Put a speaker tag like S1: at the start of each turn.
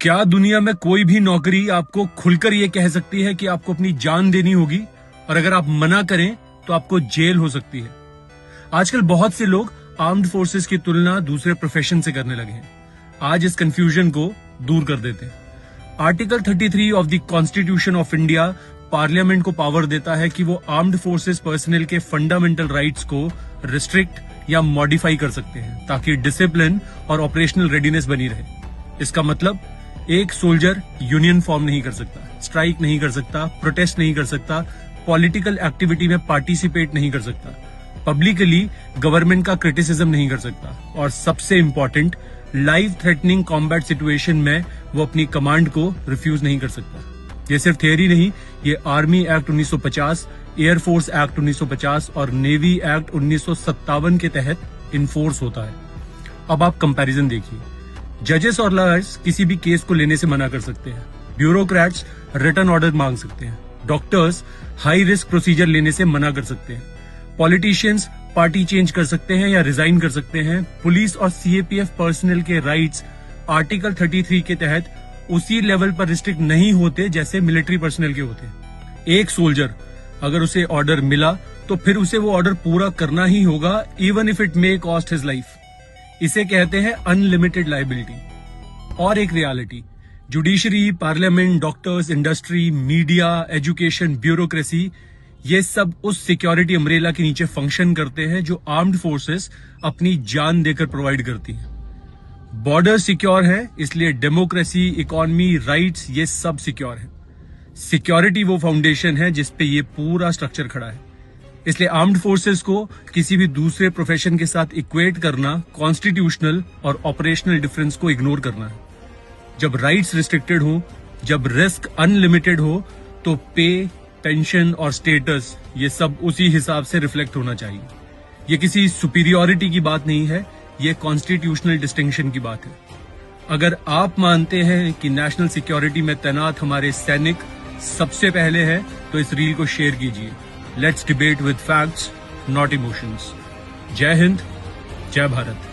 S1: क्या दुनिया में कोई भी नौकरी आपको खुलकर ये कह सकती है कि आपको अपनी जान देनी होगी और अगर आप मना करें तो आपको जेल हो सकती है। आजकल बहुत से लोग आर्म्ड फोर्सेस की तुलना दूसरे प्रोफेशन से करने लगे हैं। आज इस कंफ्यूजन को दूर कर देते हैं। Article 33 of the constitution of India parliament को पावर देता है कि वो आर्म्ड फोर्सेस पर्सनल के फंडामेंटल राइट्स को रिस्ट्रिक्ट या मॉडिफाई कर सकते हैं ताकि डिसिप्लिन और ऑपरेशनल रेडीनेस बनी रहे। इसका मतलब एक सोल्जर यूनियन फॉर्म नहीं कर सकता, स्ट्राइक नहीं कर सकता, प्रोटेस्ट नहीं कर सकता, पॉलिटिकल एक्टिविटी में पार्टिसिपेट नहीं कर सकता, पब्लिकली गवर्नमेंट का क्रिटिसिज्म नहीं कर सकता और सबसे important life threatening combat situation में वो अपनी कमांड को रिफ्यूज नहीं कर सकता। ये सिर्फ थियरी नहीं, ये आर्मी एक्ट 1950, एयरफोर्स एक्ट 1950 और नेवी एक्ट 1957 के तहत इन्फोर्स होता है। अब आप कंपैरिजन देखिए। जजेस और लॉयर्स किसी भी केस को लेने से मना कर सकते हैं, ब्यूरोक्रेट्स रिटर्न ऑर्डर मांग सकते हैं, डॉक्टर्स हाई रिस्क प्रोसीजर लेने से मना कर सकते हैं, पॉलिटिशियंस पार्टी चेंज कर सकते हैं या रिजाइन कर सकते हैं, पुलिस और सीएपीएफ पर्सनल के राइट्स आर्टिकल 33 के तहत उसी लेवल पर रिस्ट्रिक्ट नहीं होते जैसे मिलिट्री पर्सनल के होते। एक सोल्जर अगर उसे ऑर्डर मिला तो फिर उसे वो ऑर्डर पूरा करना ही होगा, even if it may cost his life. इसे कहते हैं अनलिमिटेड लायबिलिटी। और एक reality, judiciary, parliament, doctors, industry, media, education, bureaucracy, ये सब उस सिक्योरिटी अम्ब्रेला के नीचे फंक्शन करते हैं जो आर्म्ड फोर्सेस अपनी जान देकर प्रोवाइड करती हैं। बॉर्डर सिक्योर है, इसलिए डेमोक्रेसी, इकोनॉमी, राइट्स ये सब सिक्योर है। सिक्योरिटी वो फाउंडेशन है जिसपे ये पूरा स्ट्रक्चर खड़ा है। इसलिए आर्म्ड फोर्सेस को किसी भी दूसरे प्रोफेशन के साथ इक्वेट करना कॉन्स्टिट्यूशनल और ऑपरेशनल डिफरेंस को इग्नोर करना है। जब राइट्स रिस्ट्रिक्टेड हो, जब रिस्क अनलिमिटेड हो, तो पे, पेंशन और स्टेटस ये सब उसी हिसाब से रिफ्लेक्ट होना चाहिए। ये किसी सुपीरियरिटी की बात नहीं है, ये कॉन्स्टिट्यूशनल डिस्टिंक्शन की बात है। अगर आप मानते हैं कि नेशनल सिक्योरिटी में तैनात हमारे सैनिक सबसे पहले है तो इस रील को शेयर कीजिए। Let's debate with facts, not emotions. जय हिंद, जय भारत।